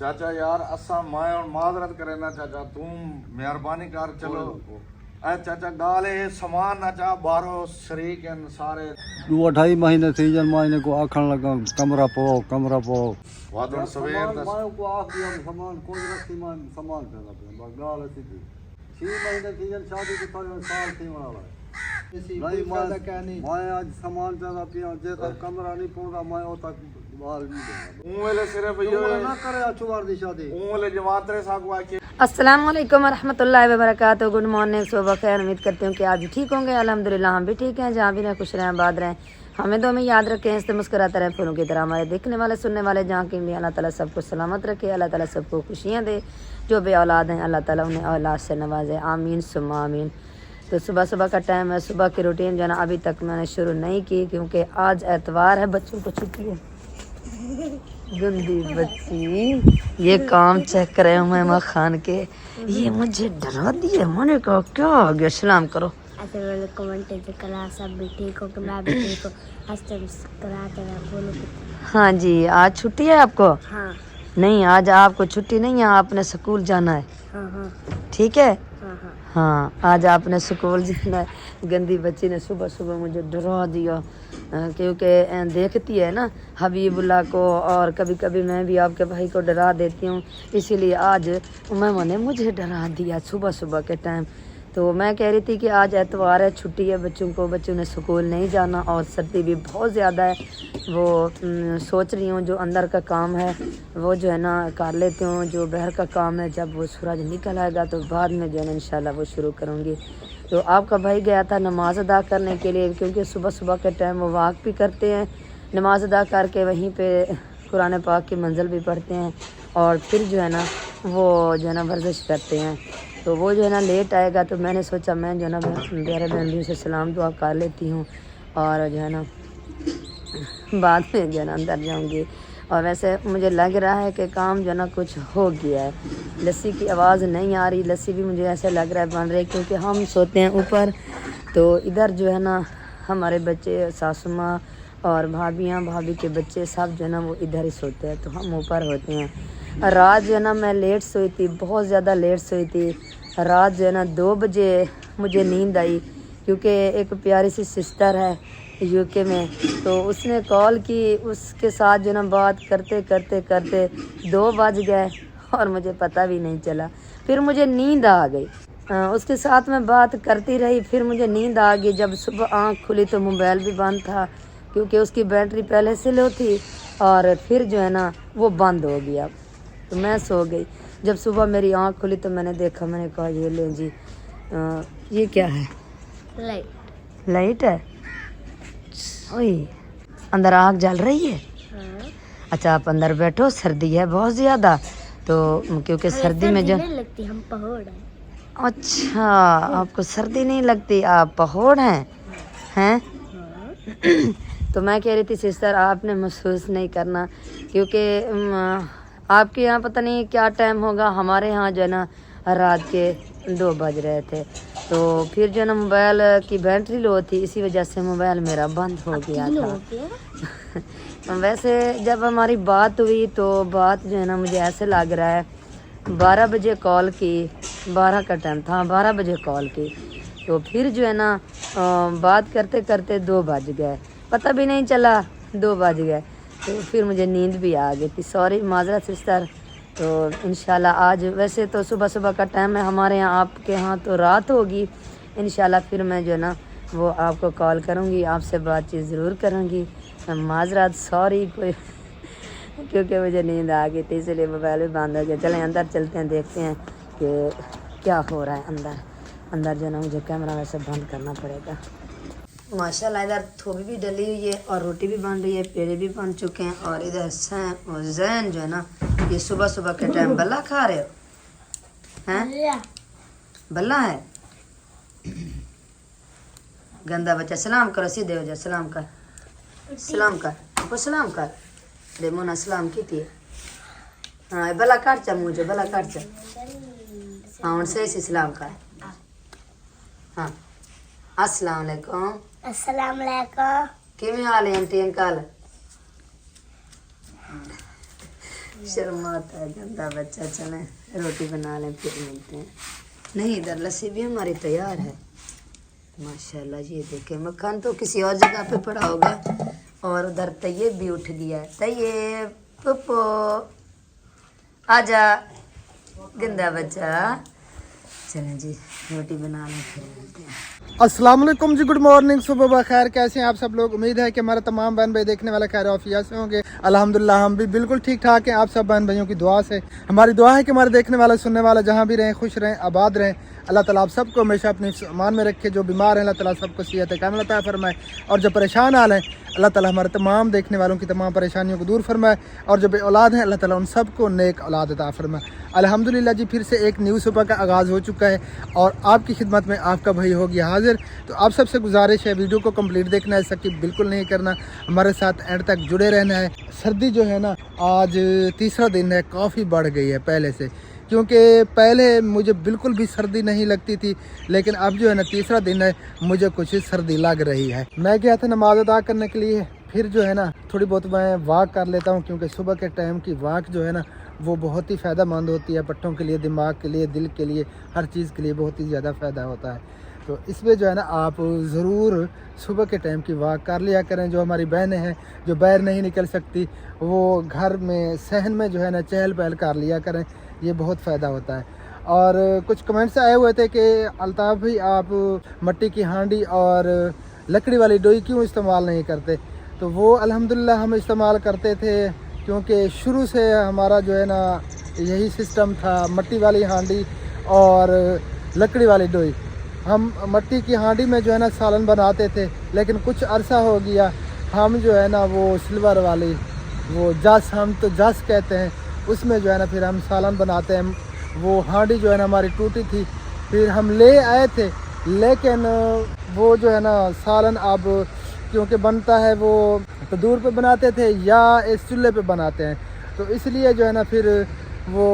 चाचा यार असा मैं और माजरत करे ना चाचा तुम मेहरबानी कर चलो ए चाचा गाले सामान ना चा बारो शरीक हैं सारे 2-2.5 महीने सीजन महीने को आखन लगा कमरा पो वादन सवेर मैं को आख दिया सामान कोई रखी मैं सामान पे बस गाल सीधी 6 महीने सीजन शादी के साल थी वाला मैं आज सामान ज्यादा पिया जे तक कमरा नहीं पहुंचा मैं ओ तक बाहर नहीं दूंगा वेले सिर्फ यो ना करे अचुवार दी शादी वेले जमात रे साकू आके अस्सलाम वालेकुम रहमतुल्लाहि व बरकातहू। गुड मॉर्निंग, सुबह खैर। उम्मीद करती हूँ कि आप भी ठीक होंगे। अल्हम्दुलिल्लाह हम भी ठीक हैं। जहाँ भी रहें खुश रहें, आबाद रहें। हमें दो में याद रखें, हंसते मुस्कुराते रहें फूलों की तरह। हमारे देखने वाले सुनने वाले जहाँ की भी अल्लाह ताला सबको सलामत रखे। अल्लाह ताला सबको खुशियाँ दे। जो बे औलाद हैं अल्लाह ताला उन्हें औलाद से नवाजे। आमीन सुम्मा आमीन। तो सुबह सुबह का टाइम है। सुबह की रूटीन जो है ना अभी तक मैंने शुरू नहीं की क्योंकि आज एतवार है, बच्चों को छुट्टी है। गंदी बच्ची ये काम चेक करे हुमैमा खान के, ये मुझे डरा दिए। मैंने कहा क्या हो गया, सलाम करो। सब भी ठीक हो, मैं भी ठीक हो। हाँ जी, आज छुट्टी है आपको? हाँ नहीं, आज आपको छुट्टी नहीं है, आपने स्कूल जाना है। हाँ हाँ ठीक है? हाँ हाँ। हाँ, आज आपने स्कूल जाना है। गंदी बच्ची ने सुबह सुबह मुझे डरा दिया क्योंकि देखती है ना हबीबुल्लाह को, और कभी कभी मैं भी आपके भाई को डरा देती हूँ। इसीलिए आज उमैमा ने मुझे डरा दिया सुबह सुबह के टाइम। तो मैं कह रही थी कि आज एतवार है, छुट्टी है बच्चों को, बच्चों ने स्कूल नहीं जाना और सर्दी भी बहुत ज़्यादा है। वो सोच रही हूँ जो अंदर का काम है वो जो है ना कर लेती हूँ, जो बाहर का काम है जब वो सूरज निकल आएगा तो बाद में जो है ना इंशाल्लाह वो शुरू करूँगी। तो आपका भाई गया था नमाज़ अदा करने के लिए क्योंकि सुबह सुबह के टाइम वो वाक भी करते हैं, नमाज़ अदा करके वहीं पर कुरान पाक की मंजिल भी पढ़ते हैं और फिर जो है ना वो जो है ना वर्जिश करते हैं। तो वो जो है ना लेट आएगा तो मैंने सोचा मैं जो है ना प्यारे बहन से सलाम दुआ कर लेती हूँ और जो है ना बाद में जो है ना अंदर जाऊँगी। और वैसे मुझे लग रहा है कि काम जो है ना कुछ हो गया है। लस्सी की आवाज़ नहीं आ रही, लस्सी भी मुझे ऐसा लग रहा है बन रही क्योंकि हम सोते हैं ऊपर। तो इधर जो है ना हमारे बच्चे, सासू माँ और भाभी के बच्चे सब जो है ना वो इधर ही सोते हैं, तो हम ऊपर होते हैं। रात जो है ना मैं लेट सोई थी, बहुत ज़्यादा लेट सोई थी। रात जो है ना 2 बजे मुझे नींद आई क्योंकि एक प्यारी सी सिस्टर है यूके में, तो उसने कॉल की। उसके साथ जो है ना बात करते करते करते 2 बज गए और मुझे पता भी नहीं चला। फिर मुझे नींद आ गई। उसके साथ मैं बात करती रही, फिर मुझे नींद आ गई। जब सुबह आँख खुली तो मोबाइल भी बंद था क्योंकि उसकी बैटरी पहले से लो थी और फिर जो है ना वो बंद हो गया। तो मैं सो गई। जब सुबह मेरी आँख खुली तो मैंने देखा, मैंने कहा ये ले जी ये क्या है? लाइट है। ओए अंदर आग जल रही है। हाँ। अच्छा आप अंदर बैठो, सर्दी है बहुत ज़्यादा, तो क्योंकि सर्दी में जो लगती हम पहाड़ हैं। अच्छा आपको सर्दी नहीं लगती, आप पहाड़ हैं? तो मैं कह रही थी सिस्टर आपने महसूस नहीं करना क्योंकि आपके यहाँ पता नहीं क्या टाइम होगा, हमारे यहाँ जो है ना रात के 2 बज रहे थे। तो फिर जो है ना मोबाइल की बैटरी लो थी, इसी वजह से मोबाइल मेरा बंद हो गया था। वैसे जब हमारी बात हुई तो बात जो है ना मुझे ऐसे लग रहा है 12 बजे कॉल की, 12 का टाइम था, 12 बजे कॉल की। तो फिर जो है ना बात करते करते 2 बज गए, पता भी नहीं चला 2 बज गए। तो फिर मुझे नींद भी आ गई थी। सॉरी माजरत सिस्टर। तो इंशाल्लाह आज वैसे तो सुबह सुबह का टाइम है हमारे यहाँ, आपके यहाँ तो रात होगी। इंशाल्लाह फिर मैं जो है ना वो आपको कॉल करूँगी, आपसे बातचीत ज़रूर करूँगी। माजरत सॉरी कोई क्योंकि मुझे नींद आ गई थी इसलिए मोबाइल भी बंद हो गया। चलें अंदर चलते हैं, देखते हैं कि क्या हो रहा है अंदर। अंदर जो है ना मुझे कैमरा वैसे बंद करना पड़ेगा। माशाल्लाह इधर थोड़ी भी डली हुई है और रोटी भी बन रही है, पेड़े भी बन चुके हैं। और इधर जैन जो है ना ये सुबह सुबह के टाइम बल्ला खा रहे हो हैं? बल्ला है गंदा बच्चा। सलाम करो, सीधे हो जा, सलाम कर, सलाम कर, वो सलाम कर। अरे मोना सलाम की थी। हाँ बल्ला काट चा मुझे, बल्ला काट चा। हाँ उनसे ऐसे सलाम कर। हाँ अस्सलाम वालेकुम। अस्सलाम वालेकुम। किमें हाल है आंटी अंकल? शर्माता है गंदा बच्चा। चलें रोटी बना लें फिर मिलते हैं। नहीं इधर लस्सी भी हमारी तैयार है माशाल्लाह। ये देखें मक्खन तो किसी और जगह पे पड़ा होगा और उधर तैयब भी उठ गया है। तैयब पप्पो आजा गंदा बच्चा। चलें जी रोटी बना लें फिर मिलते हैं। अस्सलाम वालेकुम जी, गुड मॉर्निंग, सुबह बखैर। कैसे हैं आप सब लोग? उम्मीद है कि हमारे तमाम बहन भाई देखने वाले खैर आफिया से होंगे। अल्हम्दुलिल्लाह हम भी बिल्कुल ठीक ठाक हैं। आप सब बहन भाइयों की दुआ से हमारी दुआ है कि हमारे देखने वाले सुनने वाले जहाँ भी रहें खुश रहें आबाद रहें। अल्लाह ताला आप सबको हमेशा अपने ईमान में रखे। जो बीमार हैं अल्लाह ताला सबको सेहत कामिल अता फरमाए और जो परेशान हाल हैं अल्लाह ताला हमारे तमाम देखने वालों की तमाम परेशानियों को दूर फरमाए और जो बे औलाद हैं अल्लाह ताला उन सबको नेक औलाद अता फरमाए। अल्हम्दुलिल्लाह जी फिर से एक न्यू सुबह का आगाज़ हो चुका है और आपकी खिदमत में आपका भाई हो गया हाजिर। तो आप सबसे गुजारिश है वीडियो को कंप्लीट देखना है, स्किप बिल्कुल नहीं करना, हमारे साथ एंड तक जुड़े रहना है। सर्दी जो है ना आज तीसरा दिन है, काफ़ी बढ़ गई है पहले से, क्योंकि पहले मुझे बिल्कुल भी सर्दी नहीं लगती थी, लेकिन अब जो है ना तीसरा दिन है मुझे कुछ सर्दी लग रही है। मैं गया था नमाज अदा करने के लिए, फिर जो है ना थोड़ी बहुत मैं वॉक कर लेता हूँ, क्योंकि सुबह के टाइम की वॉक जो है ना वो बहुत ही फ़ायदेमंद होती है पट्टों के लिए, दिमाग के लिए, दिल के लिए, हर चीज़ के लिए बहुत ही ज़्यादा फ़ायदा होता है। तो इसमें जो है ना आप ज़रूर सुबह के टाइम की वॉक कर लिया करें। जो हमारी बहनें हैं जो बाहर नहीं निकल सकती वो घर में सहन में जो है ना चहल पहल कर लिया करें, ये बहुत फ़ायदा होता है। और कुछ कमेंट्स आए हुए थे कि अल्ताफ़ भाई आप मट्टी की हांडी और लकड़ी वाली डोई क्यों इस्तेमाल नहीं करते? तो वो अल्हम्दुलिल्लाह हम इस्तेमाल करते थे, क्योंकि शुरू से हमारा जो है ना यही सिस्टम था, मट्टी वाली हांडी और लकड़ी वाली डोई। हम मट्टी की हांडी में जो है ना सालन बनाते थे, लेकिन कुछ अरसा हो गया हम जो है ना वो सिल्वर वाली वो जस, हम तो जस कहते हैं, उसमें जो है ना फिर हम सालन बनाते हैं। वो हांडी जो है ना हमारी टूटी थी, फिर हम ले आए थे, लेकिन वो जो है ना सालन अब क्योंकि बनता है वो तंदूर पे बनाते थे या इस चूल्हे पे बनाते हैं, तो इसलिए जो है ना फिर वो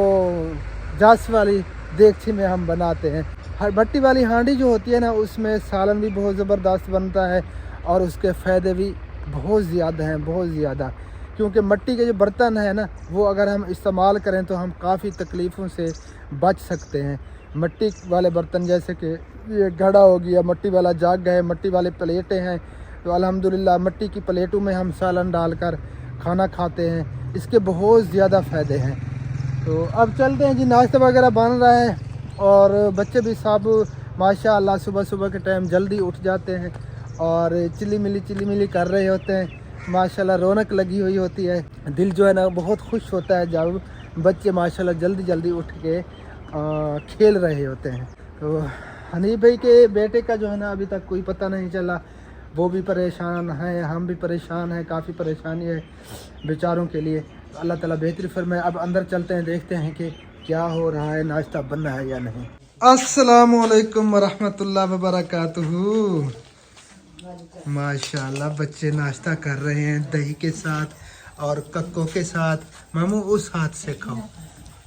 जास वाली देगची में हम बनाते हैं। हर भट्टी वाली हांडी जो होती है ना उसमें सालन भी बहुत ज़बरदस्त बनता है और उसके फ़ायदे भी बहुत ज़्यादा हैं, बहुत ज़्यादा। क्योंकि मिट्टी के जो बर्तन है ना वो अगर हम इस्तेमाल करें तो हम काफ़ी तकलीफ़ों से बच सकते हैं। मिट्टी वाले बर्तन जैसे कि ये घड़ा हो गया, मिट्टी वाला जग है, मिट्टी वाले प्लेटें हैं, तो अल्हम्दुलिल्लाह मिट्टी की प्लेटों में हम सालन डालकर खाना खाते हैं, इसके बहुत ज़्यादा फ़ायदे हैं। तो अब चलते हैं जी, नाश्ता वगैरह बन रहा है और बच्चे भी सब माशाअल्लाह सुबह सुबह के टाइम जल्दी उठ जाते हैं और चिली मिली कर रहे होते हैं। माशाल्लाह रौनक लगी हुई होती है, दिल जो है ना बहुत खुश होता है जब बच्चे माशाल्लाह जल्दी उठ के खेल रहे होते हैं। तो हनीफ भाई के बेटे का जो है ना अभी तक कोई पता नहीं चला, वो भी परेशान है, हम भी परेशान हैं, काफ़ी परेशानी है बेचारों के लिए। तो अल्लाह ताला बेहतरी फरमाए। अब अंदर चलते हैं, देखते हैं कि क्या हो रहा है, नाश्ता बन रहा है या नहीं। अस्सलामु अलैकुम वरहमतुल्लाहि वबरकातुहू। माशाल्लाह बच्चे नाश्ता कर रहे हैं दही के साथ और कक्कों के साथ। मामू उस हाथ से खाओ,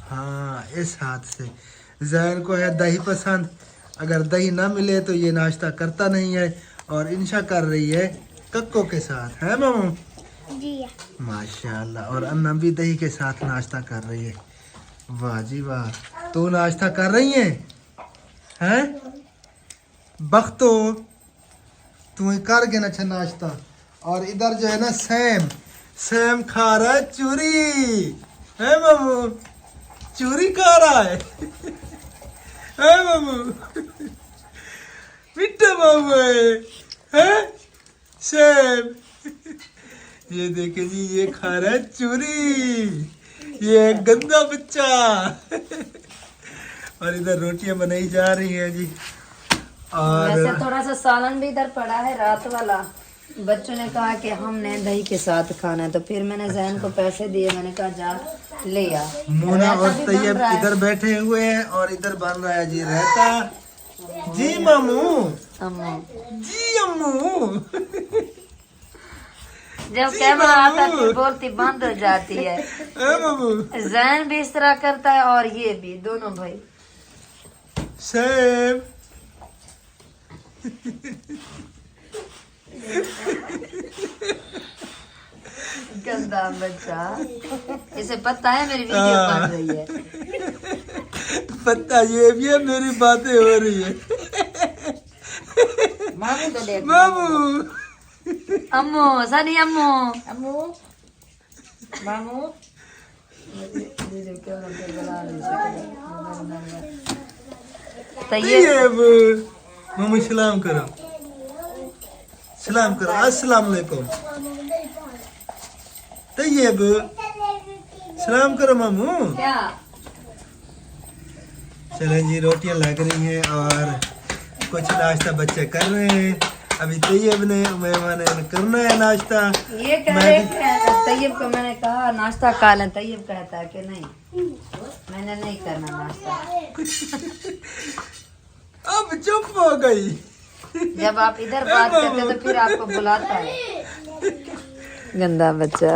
हाँ इस हाथ से। जैन को है दही पसंद, अगर दही ना मिले तो ये नाश्ता करता नहीं है और इंशा कर रही है कक्कों के साथ, है मामू? जी माशाल्लाह। और अन्ना भी दही के साथ नाश्ता कर रही है। वाह जी वाह। तो नाश्ता कर रही हैं? बख्तो तू ही कर गया अच्छा नाश्ता। और इधर जो है ना सैम खा रहा है चूरी, है मामू? चूरी खा रहा है मामू? मिट्टा मामू है सैम। ये देखे जी, ये खा रहा है चूरी, ये गंदा बच्चा। और इधर रोटियां बनाई जा रही हैं जी। और वैसे थोड़ा सा सालन भी इधर पड़ा है रात वाला, बच्चों ने कहा कि हमने दही के साथ खाना है, तो फिर मैंने जैन को पैसे दिए, मैंने कहा जा ले आ। मोना और तैयब इधर बैठे हुए हैं और इधर बन रहा है जी रायता। जी मामू, अम्मू जी अम्मू। जब कैमरा आता है फिर बोलती बंद हो जाती है। मामू जैन भी इस तरह करता है और ये भी, दोनों भाई। सैम गंदा बच्चा, इसे पता है मेरी वीडियो बन रही है। पता ये भी है मेरी बातें हो रही है। मामू तो देख, मामू अम्मू सनी अम्मू अम्मू मामू वीडियो कैमरा पे बना रही है। तो ये मामू सलाम करो, सलाम करो, अस्सलाम वालेकुम। तैयब सलाम करो मामू। क्या चलें जी, रोटियां लग रही हैं और कुछ नाश्ता बच्चे कर रहे हैं। अभी तैयब ने मेहमान ने करना है नाश्ता। ये कह रहे हैं तैयब को मैंने कहा नाश्ता खा लें, तैयब कहता है कि नहीं मैंने नहीं करना नाश्ता। अब चुप हो गई। जब आप इधर बात करते तो फिर आपको बुलाता है। गंदा बच्चा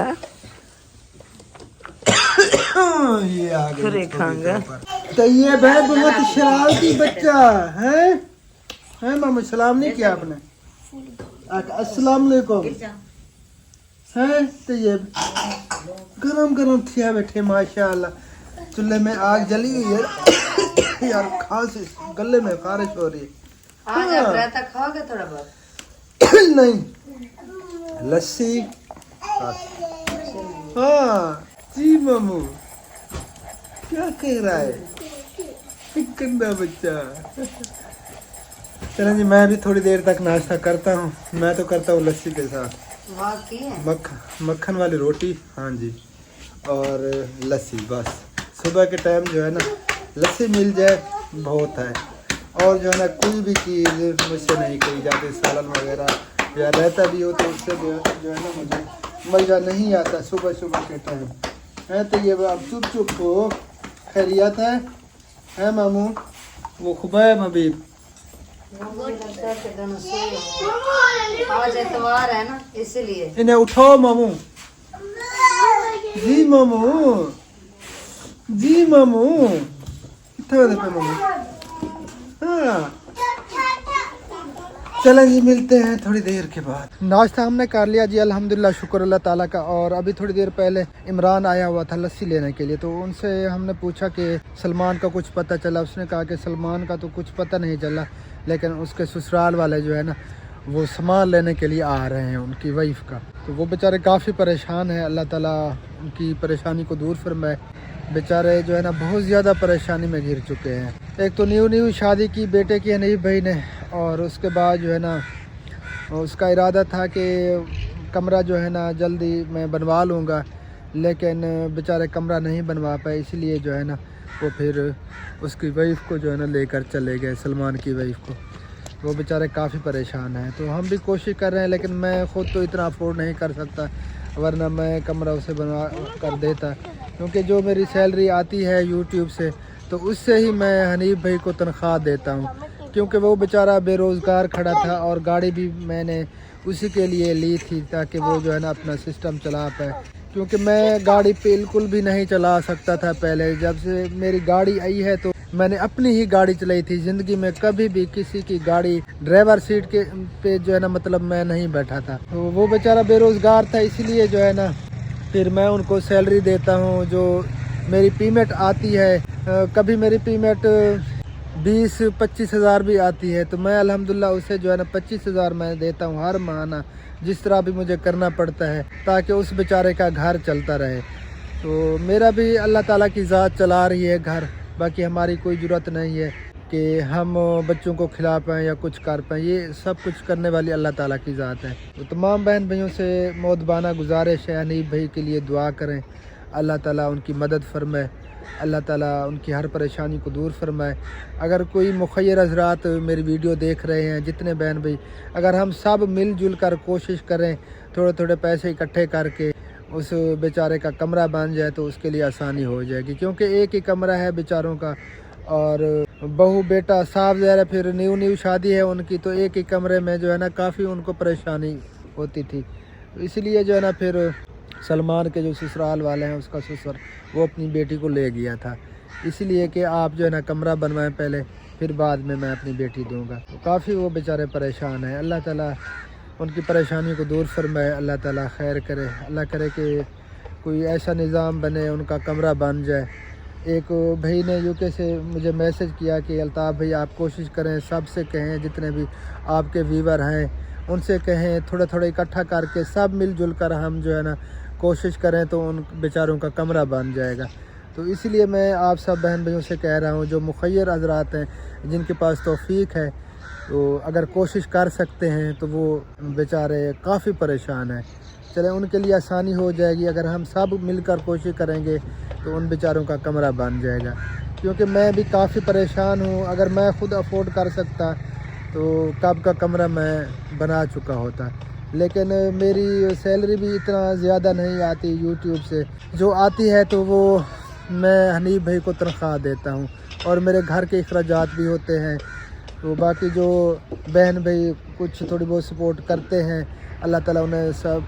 ये आ गई खुरे खाऊंगा। तैयब है बहुत शरारती बच्चा है। हैं मामा सलाम नहीं किया आपने? अस्सलाम वालेकुम। हैं तैयब गरम गरम थिया बैठे माशाल्लाह। चूल्हे में आग जली हुई है यार, खांसी गले में खारिश हो रही है। आज आप रहता खाओगे थोड़ा बहुत? नहीं लस्सी। हाँ जी मामू क्या कह रहा है गंदा बच्चा। चलें जी, मैं भी थोड़ी देर तक नाश्ता करता हूँ। मैं तो करता हूँ लस्सी के साथ मक्खन वाली रोटी, हाँ जी, और लस्सी। बस सुबह के टाइम जो है ना लस्सी मिल जाए बहुत है। और जो है ना कोई भी चीज़ मुझसे नहीं कही जाती, सालन वगैरह या रहता भी हो तो उससे जो है ना मुझे मज़ा नहीं आता सुबह सुबह के टाइम है। तो ये आप चुप चुप हो, खैरियत है मामू? वो खुबैब हबीब आज एतवार है ना इसलिए। इन्हें उठाओ मामू। जी मामू, जी मामू, पे मामू। हाँ चलें जी, मिलते हैं थोड़ी देर के बाद। नाश्ता हमने कर लिया जी अल्हम्दुलिल्लाह, शुक्र अल्लाह ताला का। और अभी थोड़ी देर पहले इमरान आया हुआ था लस्सी लेने के लिए, तो उनसे हमने पूछा कि सलमान का कुछ पता चला। उसने कहा कि सलमान का तो कुछ पता नहीं चला, लेकिन उसके ससुराल वाले जो है ना वो सामान लेने के लिए आ रहे हैं उनकी वाइफ का। तो वो बेचारे काफ़ी परेशान हैं, अल्लाह ताला उनकी परेशानी को दूर फरमाए। बेचारे जो है ना बहुत ज़्यादा परेशानी में घिर चुके हैं। एक तो न्यू शादी की बेटे की हनीफ भाई ने, और उसके बाद जो है ना उसका इरादा था कि कमरा जो है ना जल्दी मैं बनवा लूँगा, लेकिन बेचारे कमरा नहीं बनवा पाए। इसलिए जो है ना वो फिर उसकी वाइफ को जो है ना लेकर चले गए, सलमान की वाइफ को। वो बेचारे काफ़ी परेशान हैं। तो हम भी कोशिश कर रहे हैं, लेकिन मैं ख़ुद तो इतना अफोर्ड नहीं कर सकता, वरना मैं कमरा उसे बनवा कर देता। क्योंकि जो मेरी सैलरी आती है यूट्यूब से, तो उससे ही मैं हनीफ भाई को तनख्वाह देता हूँ। क्योंकि वो बेचारा बेरोज़गार खड़ा था, और गाड़ी भी मैंने उसी के लिए ली थी ताकि वो जो है ना अपना सिस्टम चला पाए। क्योंकि मैं गाड़ी बिल्कुल भी नहीं चला सकता था पहले। जब से मेरी गाड़ी आई है तो मैंने अपनी ही गाड़ी चलाई थी। ज़िंदगी में कभी भी किसी की गाड़ी ड्राइवर सीट के पे जो है ना मतलब मैं नहीं बैठा था। तो वो बेचारा बेरोज़गार था, इसीलिए जो है ना फिर मैं उनको सैलरी देता हूँ। जो मेरी पेमेंट आती है, कभी मेरी पेमेंट 20-25 हज़ार भी आती है, तो मैं अल्हम्दुलिल्लाह उसे जो है ना 25 हज़ार मैं देता हूँ हर महीना, जिस तरह भी मुझे करना पड़ता है, ताकि उस बेचारे का घर चलता रहे। तो मेरा भी अल्लाह ताला की ज़ात चला रही है घर। बाकी हमारी कोई ज़रूरत नहीं है कि हम बच्चों को खिला पाएँ या कुछ कर पाएँ, ये सब कुछ करने वाली अल्लाह ताला की ज़ात है। तो तमाम बहन भाइयों से मोदबाना गुजारिश है, हनीफ भाई के लिए दुआ करें, अल्लाह ताला उनकी मदद फरमाए, अल्लाह ताला उनकी हर परेशानी को दूर फरमाए। अगर कोई मुखय्यर हज़रात मेरी वीडियो देख रहे हैं, जितने बहन भाई, अगर हम सब मिलजुल कर कोशिश करें, थोड़े थोड़े पैसे इकट्ठे करके उस बेचारे का कमरा बन जाए, तो उसके लिए आसानी हो जाएगी। क्योंकि एक ही कमरा है बेचारों का, और बहू बेटा साफ ज़ाहिर है, फिर न्यू शादी है उनकी, तो एक ही कमरे में जो है ना काफ़ी उनको परेशानी होती थी। तो इसलिए जो है ना फिर सलमान के जो ससुराल वाले हैं, उसका ससुर वो अपनी बेटी को ले गया था, इसलिए कि आप जो है ना कमरा बनवाएं पहले, फिर बाद में मैं अपनी बेटी दूंगा। तो काफ़ी वो बेचारे परेशान हैं। अल्लाह ताला ان کی پریشانیوں کو دور فرمائے. اللہ تعالیٰ خیر کرے. اللہ کرے کہ کوئی ایسا نظام بنے, ان کا کمرہ بن جائے. ایک بھائی نے یو کے سے مجھے میسج کیا کہ الطاف بھائی آپ کوشش کریں, سب سے کہیں, جتنے بھی آپ کے ویور ہیں ان سے کہیں تھوڑا تھوڑا اکٹھا کر کے سب مل جل کر ہم جو ہے نا کوشش کریں تو ان بیچاروں کا کمرہ بن جائے گا. تو اسی لیے میں آپ سب بہن بھائیوں سے کہہ رہا ہوں, جو مخیر حضرات ہیں جن کے پاس توفیق ہے تو اگر کوشش کر سکتے ہیں تو وہ بیچارے کافی پریشان ہیں. چلیں ان کے لیے آسانی ہو جائے گی. اگر ہم سب مل کر کوشش کریں گے تو ان بیچاروں کا کمرہ بن جائے گا. کیونکہ میں بھی کافی پریشان ہوں. اگر میں خود افورڈ کر سکتا تو کب کا کمرہ میں بنا چکا ہوتا. لیکن میری سیلری بھی اتنا زیادہ نہیں آتی یوٹیوب سے. جو آتی ہے تو وہ میں حنیف بھائی کو تنخواہ دیتا ہوں اور میرے گھر کے اخراجات بھی ہوتے ہیں. تو باقی جو بہن بھائی کچھ تھوڑی بہت سپورٹ کرتے ہیں, اللہ تعالیٰ انہیں سب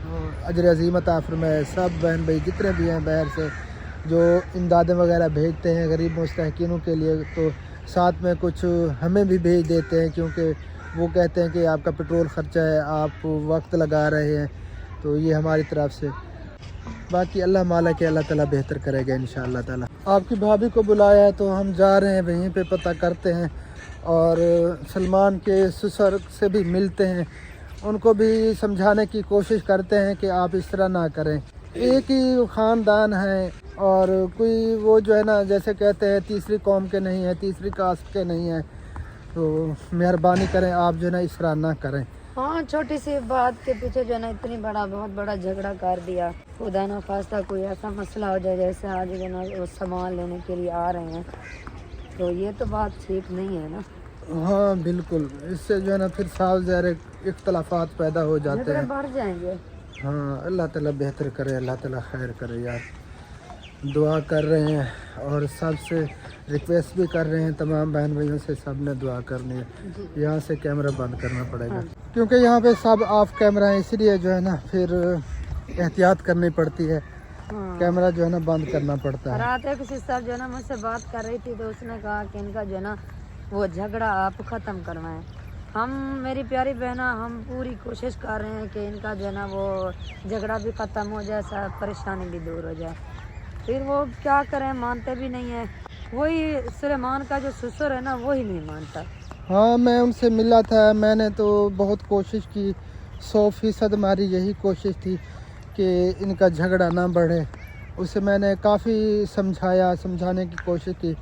اجر عظیم عطا فرمائے. سب بہن بھائی جتنے بھی ہیں باہر سے جو امدادیں وغیرہ بھیجتے ہیں غریب مستحقینوں کے لیے, تو ساتھ میں کچھ ہمیں بھی بھیج دیتے ہیں, کیونکہ وہ کہتے ہیں کہ آپ کا پٹرول خرچہ ہے, آپ وقت لگا رہے ہیں, تو یہ ہماری طرف سے. باقی اللہ مالک ہے, اللہ تعالیٰ بہتر کرے گا انشاءاللہ تعالیٰ. آپ کی بھابھی کو بلایا ہے تو ہم جا رہے ہیں, وہیں پہ پتہ کرتے ہیں اور سلمان کے سسر سے بھی ملتے ہیں. ان کو بھی سمجھانے کی کوشش کرتے ہیں کہ آپ اس طرح نہ کریں. ایک ہی خاندان ہے اور کوئی وہ جو ہے نا جیسے کہتے ہیں تیسری قوم کے نہیں ہیں, تیسری کاسٹ کے نہیں ہیں, تو مہربانی کریں آپ جو ہے نا اس طرح نہ کریں. ہاں چھوٹی سی بات کے پیچھے جو ہے نا اتنی بہت بڑا جھگڑا کر دیا. خدا نہ خواستہ کوئی ایسا مسئلہ ہو جائے جیسے آج جو ہے نا وہ سامان لینے کے لیے آ رہے ہیں, تو یہ تو بات ٹھیک نہیں ہے نا. ہاں بالکل, اس سے جو ہے نا پھر صاف ظاہر اختلافات پیدا ہو جاتے جھگڑے ہیں. بڑھ جائیں گے. ہاں اللہ تعالیٰ بہتر کرے, اللہ تعالیٰ خیر کرے. یار دعا کر رہے ہیں اور سب سے ریکویسٹ بھی کر رہے ہیں, تمام بہن بھائیوں سے سب نے دعا کرنی ہے. یہاں سے کیمرہ بند کرنا پڑے گا کیونکہ یہاں پہ سب آف کیمرہ ہے, اس لیے جو ہے نا پھر احتیاط کرنی پڑتی ہے. کیمرہ جو ہے نا بند کرنا پڑتا ہے. رات ایک سسٹر جو ہے نا مجھ سے بات کر رہی تھی تو اس نے کہا کہ ان کا جو ہے نا وہ جھگڑا آپ ختم کروائیں. ہم میری پیاری بہنہ ہم پوری کوشش کر رہے ہیں کہ ان کا جو ہے نا وہ جھگڑا بھی ختم ہو جائے, سب پریشانی بھی دور ہو جائے. پھر وہ کیا کریں, مانتے بھی نہیں ہیں. وہی سلیمان کا جو سسر ہے نا وہی نہیں مانتا. ہاں میں ان سے ملا تھا, میں نے تو بہت کوشش کی, 100% ہماری یہی کوشش تھی کہ ان کا جھگڑا نہ بڑھے. اسے میں نے کافی سمجھانے کی کوشش کی,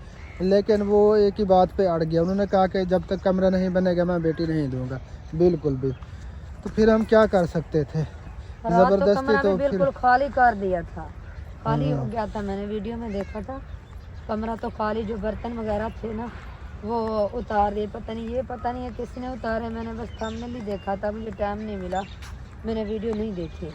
لیکن وہ ایک ہی بات پہ اڑ گیا. انہوں نے کہا کہ جب تک کمرہ نہیں بنے گا میں بیٹی نہیں دوں گا. بالکل بھی. تو پھر ہم کیا کر سکتے تھے, زبردستی تو پھر بالکل خالی کر دیا تھا, خالی ہو گیا تھا. میں نے ویڈیو میں دیکھا تھا کمرہ تو خالی, جو برتن وغیرہ تھے نا وہ اتار دیے. پتہ نہیں ہے کس نے اتارے. میں نے بس تھمبنیل ہی دیکھا تھا, مجھے ٹائم نہیں ملا, میں نے ویڈیو نہیں دیکھی.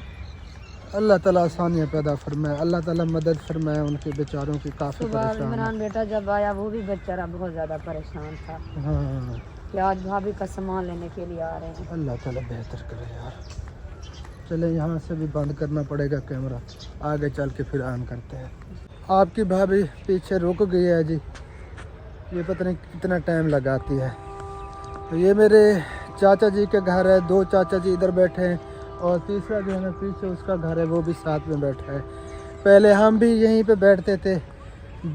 اللہ تعالیٰ آسانیاں پیدا فرمائے, اللہ تعالیٰ مدد فرمائے ان کے بیچاروں کی. کافی صبح پریشان ہیں. عمران بیٹا جب آیا وہ بھی بیچارہ بہت زیادہ پریشان تھا ہاں کہ آج بھابھی کا سامان لینے کے لیے آ رہے ہیں. اللہ تعالیٰ بہتر کرے یار. چلے یہاں سے بھی بند کرنا پڑے گا کیمرہ, آگے چل کے پھر آن کرتے ہیں. آپ کی بھابھی پیچھے رک گئی ہے جی, یہ پتہ نہیں کتنا ٹائم لگاتی ہے. تو یہ میرے چاچا جی کے گھر ہے, 2 چاچا جی ادھر بیٹھے ہیں اور تیسرا جو ہے نا پیچھے اس کا گھر ہے, وہ بھی ساتھ میں بیٹھا ہے. پہلے ہم بھی یہیں پہ بیٹھتے تھے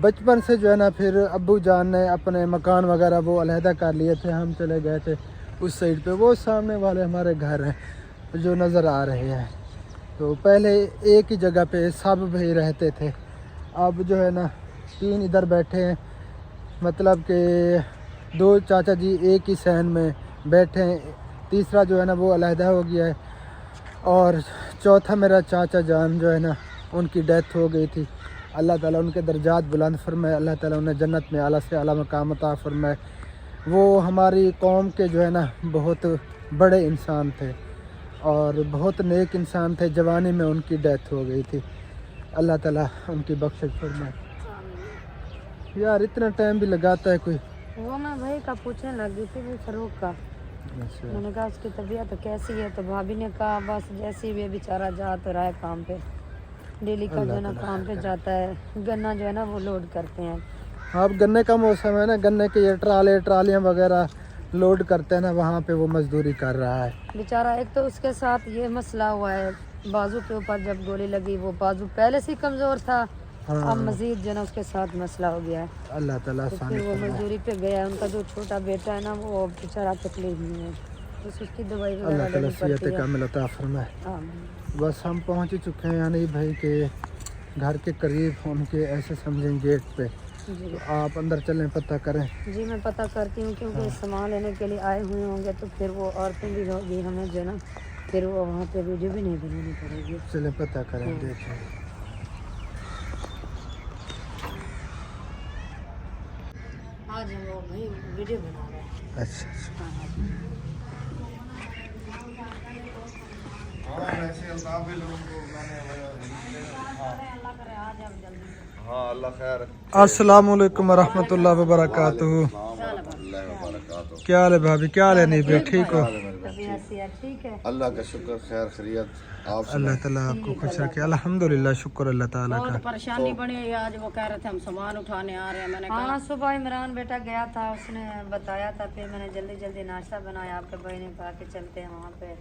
بچپن سے جو ہے نا, پھر ابو جان نے اپنے مکان وغیرہ وہ علیحدہ کر لیے تھے, ہم چلے گئے تھے اس سائڈ پہ. وہ سامنے والے ہمارے گھر ہیں جو نظر آ رہے ہیں. تو پہلے ایک ہی جگہ پہ سب بھائی رہتے تھے, اب جو ہے نا 3 ادھر بیٹھے ہیں, مطلب کہ 2 چاچا جی ایک ہی صحن میں بیٹھے ہیں, تیسرا جو ہے نا وہ علیحدہ ہو گیا ہے, اور چوتھا میرا چاچا جان جو ہے نا ان کی ڈیتھ ہو گئی تھی. اللہ تعالیٰ ان کے درجات بلند فرمائے, اللہ تعالیٰ انہیں جنت میں اعلیٰ سے اعلیٰ مقام عطا فرمائے. وہ ہماری قوم کے جو ہے نا بہت بڑے انسان تھے اور بہت نیک انسان تھے. جوانی میں ان کی ڈیتھ ہو گئی تھی, اللہ تعالیٰ ان کی بخشش فرمائے. یار اتنا ٹائم بھی لگاتا ہے کوئی. وہ میں بھائی کا پوچھنے لگی تھی بھی فروخ کا, میں نے کہا اس کی طبیعت کیسی ہے, تو بھابھی نے کہا بس جیسی بھی بیچارہ جا تو رہا ہے کام پہ, ڈیلی کا جو ہے نا کام پہ جاتا ہے. گنا جو ہے نا وہ لوڈ کرتے ہیں. اب گنے کا موسم ہے نا, گنے کے یہ ٹرالیاں وغیرہ लोड करते हैं ना वहाँ पे वो मजदूरी कर रहा है। बेचारा एक तो उसके साथ ये मसला हुआ है, बाजू के ऊपर जब गोली लगी वो बाजू पहले से ही कमज़ोर था, अब मजीद जो है ना उसके साथ मसला हो गया है। अल्लाह ताला तो आसानी फिर वो फरमाए। मजदूरी पे गया है। उनका जो छोटा बेटा है ना वो बेचारा तकलीफ में है, बस उसकी दवाई अल्लाह वगैरह ताला लेनी सेहत पड़ती है। कामिल अता फरमाए। आमीन। बस हम पहुँच ही चुके हैं यानी भाई के घर के करीब, उनके ऐसे समझें गेट पे। जी तो आप अंदर चलें, पता करें। जी मैं पता करती हूँ, क्योंकि सामान लेने के लिए आए हुए होंगे तो फिर वो औरतें भी होगी, हमें जो है ना फिर वो वहाँ पे वीडियो भी नहीं बनानी पड़ेगी। चलें पता करें, देखें। आज हम लोग भाई वीडियो बना रहे हैं। अच्छा अच्छा। हाँ वैसे अल्ताफ भी लोगों को हाँ अल्लाह खैर। अस्सलाम वालेकुम रहमतुल्लाहि व बरकातुहू। क्या हाल है भाभी, क्या हाल है नीबी, ठीक हो? ठीक है। अल्लाह का शुक्र, खैर खैरियत। आप अल्लाह ताला आपको खुश रखे। अल्हम्दुलिल्लाह, शुक्र अल्लाह ताला का। परेशानी बनी है। आज वो कह रहे थे हम सामान उठाने आ रहे हैं, मैंने कहा हाँ सुबह इमरान बेटा गया था, उसने बताया था, फिर मैंने जल्दी जल्दी नाश्ता बनाया। आपके भाई ने कहा कि चलते हैं वहाँ पे।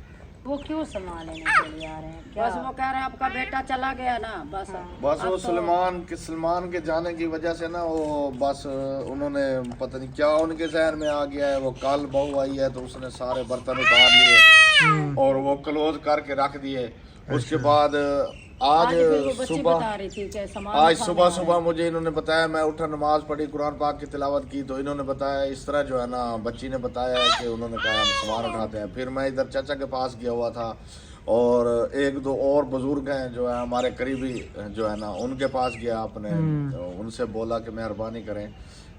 वो क्यों सामान लेने के लिए आ रहे हैं? क्या बस वो कह रहे हैं आपका बेटा चला गया ना, बस बस वो सलमान के जाने की वजह से ना वो बस उन्होंने पता नहीं क्या उनके जहन में आ गया है। वो कल बहू आई है तो उसने सारे बर्तन उतार लिए और वो क्लोज करके रख दिए। उसके बाद आज फिर वो बच्ची सुबह बता रही थी कि सामान आज उठाने सुबह आ रहे सुबह मुझे इन्होंने बताया, मैं उठा नमाज पढ़ी, कुरान पाक की तिलावत की, तो इन्होंने बताया इस तरह जो है ना बच्ची ने बताया है कि उन्होंने कहा हम सामान उठाते हैं। फिर मैं इधर चाचा के पास गया हुआ था और एक दो और बुजुर्ग हैं जो है हमारे करीबी जो है ना उनके पास गया अपने, तो उनसे बोला कि मेहरबानी करें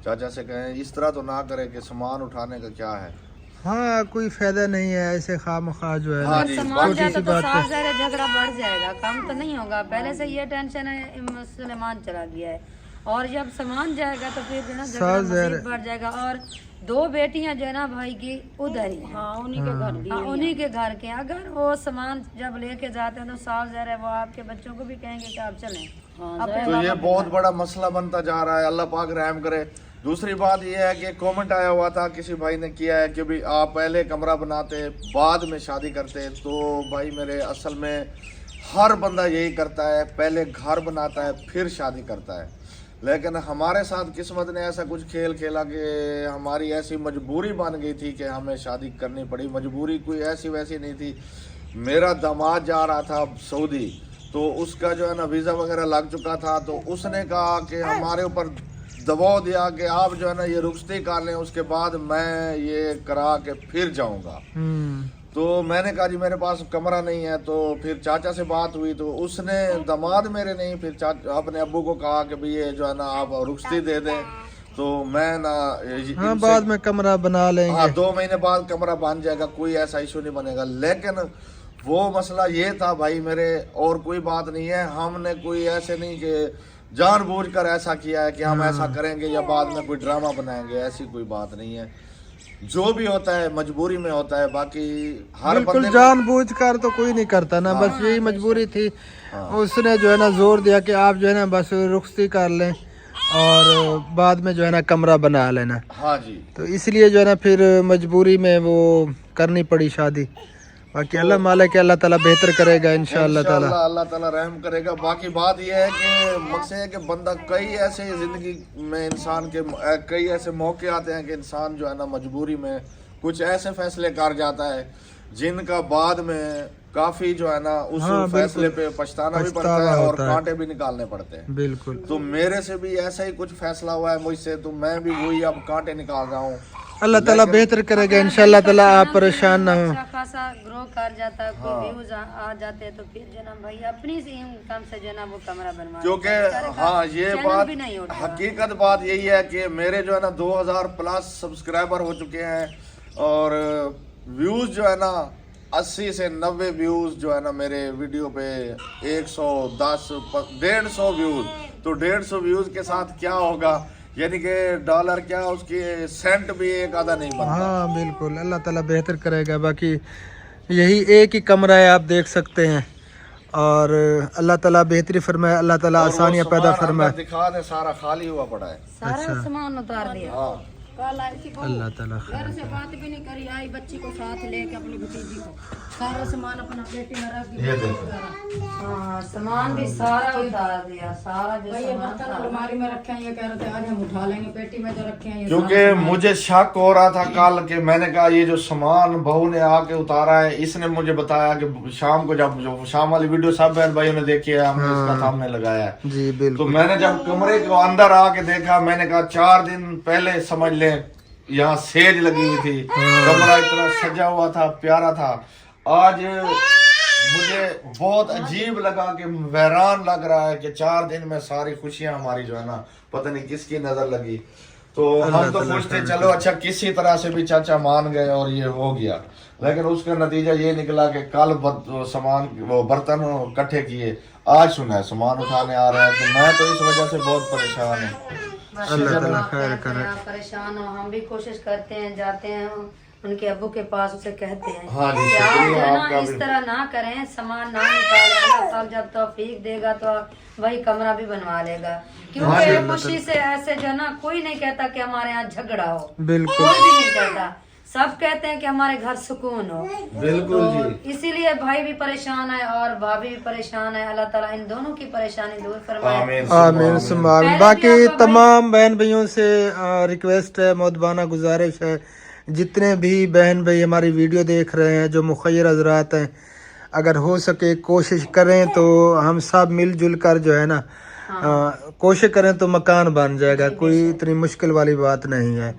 चाचा से कहें इस तरह तो ना करें कि सामान उठाने का क्या है। हाँ कोई फायदा नहीं है ऐसे खामखा जो है हाँ ना। जी, सामान छोटी जाए सी तो बात साफ ज़ाहिर है झगड़ा बढ़ जाएगा, काम तो नहीं होगा। पहले से ये टेंशन है, मुसलमान चला गया है और जब सामान जाएगा तो फिर जो है ना झगड़ा मज़ीद बढ़ जाएगा। और दो बेटियां जो है ना भाई की उधर ही हैं। हाँ उन्हीं के घर दिए। हाँ, उन्हीं के घर के। अगर वो सामान जब लेके जाते हैं तो साफ ज़ाहिर है वो आपके बच्चों को भी कहेंगे कि आप चलें। तो ये बहुत बड़ा मसला बनता जा रहा है, अल्लाह पाक रहम करे। दूसरी बात ये है कि कमेंट आया हुआ था, किसी भाई ने किया है कि भाई आप पहले कमरा बनाते बाद में शादी करते। तो भाई मेरे असल में हर बंदा यही करता है, पहले घर बनाता है फिर शादी करता है। लेकिन हमारे साथ किस्मत ने ऐसा कुछ खेल खेला कि हमारी ऐसी मजबूरी बन गई थी कि हमें शादी करनी पड़ी। मजबूरी कोई ऐसी वैसी नहीं थी। मेरा दामाद जा रहा था सऊदी, तो उसका जो है ना वीज़ा वगैरह लग चुका था, तो उसने कहा कि हमारे ऊपर दबाव दिया कि आप जो है ना ये रुखसती कर लें, उसके बाद मैं ये करा के फिर जाऊंगा। तो मैंने कहा जी मेरे पास कमरा नहीं है। तो फिर चाचा से बात हुई तो उसने दामाद मेरे नहीं फिर अपने अब्बू को कहा कि भाई ये जो है ना आप रुखसती दे दें तो मैं ना हाँ बाद में कमरा बना लेंगे। हाँ 2 महीने बाद कमरा बन जाएगा, कोई ऐसा इशू नहीं बनेगा। लेकिन वो मसला ये था भाई मेरे, और कोई बात नहीं है। हमने कोई ऐसे नहीं कि जानबूझकर ऐसा किया है कि हम ऐसा करेंगे या बाद में कोई ड्रामा बनाएंगे, ऐसी कोई बात नहीं है। जो भी होता है मजबूरी में होता है। बाकी हर बिल्कुल बंदे जानबूझकर तो कोई नहीं करता ना, बस यही मजबूरी थी। उसने जो है ना जोर दिया कि आप जो है ना बस रुखसती कर लें और बाद में जो है ना कमरा बना लेना। हाँ जी, तो इसलिए जो है ना फिर मजबूरी में वो करनी पड़ी शादी। बाकी अल्लाह मालिक है, अल्लाह ताला बेहतर करेगा इंशाअल्लाह ताला। अल्लाह ताला रहम करेगा। बाकी बात यह है कि मकसद है कि बंदा कई ऐसे जिंदगी में इंसान के कई ऐसे मौके आते हैं कि इंसान जो है ना मजबूरी में कुछ ऐसे फैसले कर जाता है जिनका बाद में काफी जो है ना उस फैसले पे पछताना भी पड़ता है और कांटे भी निकालने पड़ते हैं। बिल्कुल। तो मेरे से भी ऐसा ही कुछ फैसला हुआ है मुझसे, तो मैं भी वही अब कांटे निकाल रहा हूँ। अल्लाह ताला बेहतर करेगा इंशाअल्लाह ताला, आप परेशान ना हो। अच्छा खासा ग्रो कर जाता है, कोई व्यूज आ जाते हैं तो फिर जो ना भाई अपनी से इनकम से जो ना वो कमरा बनवा, क्योंकि हाँ ये बात हकीकत बात यही है कि मेरे जो है ना 2000 प्लस सब्सक्राइबर हो चुके हैं और व्यूज जो है ना 80 से 90 व्यूज जो है ना मेरे वीडियो पे 110 150 व्यूज। तो 150 व्यूज के साथ क्या होगा, यानी कि डॉलर क्या उसकी सेंट भी एक आधा नहीं बनता। हाँ बिल्कुल, अल्लाह ताला बेहतर करेगा। बाकी यही एक ही कमरा है, आप देख सकते हैं, और अल्लाह ताला बेहतरी फरमाए, अल्लाह ताला आसानियाँ पैदा फरमाए। दिखा दे, सारा खाली हुआ पड़ा है। सारा सामान उतार दिया। हाँ कल आई थी बहू, अल्लाह ताला घर से बात भी नहीं करी, आई बच्ची को साथ लेके अपनी भतीजी को, सारा सामान अपना पेटी में रख ये दिया। देखो हाँ सामान भी सारा उतार दिया, सारा जो भाई ये सामान बर्तन था। अलमारी में रखे हैं, ये कह रहे थे आज हम उठा लेंगे, पेटी में जो रखे हैं ये क्योंकि सारा सामान। मुझे शक हो रहा था कल के, मैंने कहा ये जो सामान बहू ने आके उतारा है, इसने मुझे बताया कि शाम को जब जो शाम वाली वीडियो सब बहन भाइयों ने देखी है, हमने इसका सामने लगाया है। जी तो बिल्कुल। मैंने जब कमरे के अंदर आके देखा, मैंने कहा 4 दिन पहले समझ ले यहाँ सेज लगी हुई थी, कमरा इतना सजा हुआ था, प्यारा था। आज मुझे बहुत अजीब लगा कि हैरान लग रहा है कि 4 दिन में सारी खुशियां हमारी जो है ना पता नहीं किसकी नजर लगी। तो हम तो खुश थे, चलो अच्छा किसी तरह से भी चाचा मान गए और ये हो गया, लेकिन उसका नतीजा ये निकला कि कल सामान वो बर्तन इकट्ठे किए, आज सुना है सामान उठाने आ रहा है। तो मैं तो इस वजह से बहुत परेशान हूँ। अल्लाह ताला आप खैर कहते करे। हैं, आप परेशान हो, हम भी कोशिश करते हैं, जाते हैं उनके अब्बू के पास, उसे कहते हैं हाँ जी, कि आप शुक्रिया जो है ना आपका इस भी। तरह ना करें, सामान ना निकालें, अल्लाह ताला जब तौफीक देगा तो वही कमरा भी बनवा लेगा। हाँ क्योंकि खुशी से ऐसे जो है ना कोई नहीं कहता कि हमारे यहाँ झगड़ा हो, बिल्कुल कोई भी नहीं कहता, सब कहते हैं कि हमारे घर सुकून हो। बिल्कुल तो जी। इसीलिए भाई भी परेशान है और भाभी भी परेशान है, अल्लाह ताला इन दोनों की परेशानी दूर फरमाए। आमीन आमीन सुम्मा आमीन। पहले बाकी भी आपका तमाम बहन भाइयों से रिक्वेस्ट है, मोदबाना गुजारिश है, जितने भी बहन भाई हमारी वीडियो देख रहे हैं, जो मुखय्यर हजरात हैं, अगर हो सके कोशिश करें तो हम सब मिलजुल कर जो है ना कोशिश करें तो मकान बन जाएगा, कोई इतनी मुश्किल वाली बात नहीं है।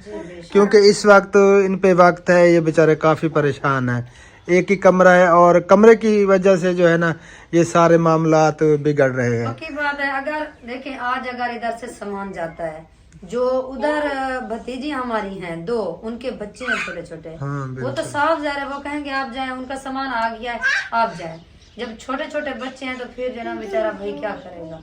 क्योंकि इस वक्त इन पे वक्त है, ये बेचारे काफ़ी परेशान हैं, एक ही कमरा है और कमरे की वजह से जो है ना ये सारे मामलात बिगड़ रहे हैं। पक्की बात है, अगर देखें आज अगर इधर से सामान जाता है, जो उधर भतीजी हमारी हैं 2, उनके बच्चे हैं छोटे छोटे, हाँ, वो तो साफ ज़ाहिर है, वो कहेंगे आप जाएं, उनका सामान आ गया है आप जाएं। जब छोटे छोटे बच्चे हैं तो फिर जो है ना बेचारा भाई क्या करेगा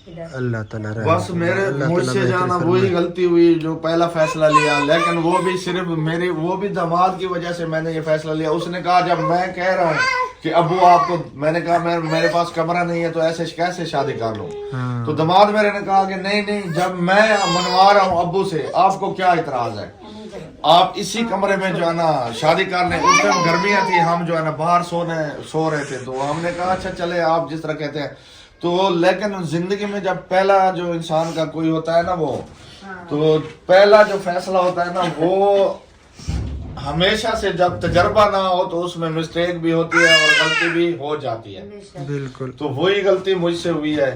इधर। अल्लाह ताला रहम बस करे, मेरे अल्लाह ताला मुझसे बेहतरी जाना फरमाए। वही गलती हुई जो पहला फैसला लिया, लेकिन वो भी सिर्फ मेरे वो भी दामाद की वजह से मैंने ये फैसला लिया। उसने कहा जब मैं कह रहा हूँ कि अबू आपको, मैंने कहा मेरे पास कमरा नहीं है तो ऐसे कैसे शादी कर लूं। हाँ। तो दामाद मेरे ने कहा कि नहीं जब मैं मनवा रहा हूँ अब्बू से, आपको क्या इतराज है, आप इसी कमरे में जो है ना शादी कर लें। उस टाइम गर्मियां थी, हम जो है ना बाहर सो रहे थे, तो हमने कहा अच्छा चले आप जिस तरह कहते हैं। तो लेकिन जिंदगी में जब पहला जो इंसान का कोई होता है ना वो, तो पहला जो फैसला होता है ना वो हमेशा से जब तजर्बा ना हो तो उसमें मिस्टेक भी होती है और गलती भी हो जाती है। बिल्कुल। तो वही गलती मुझसे हुई है।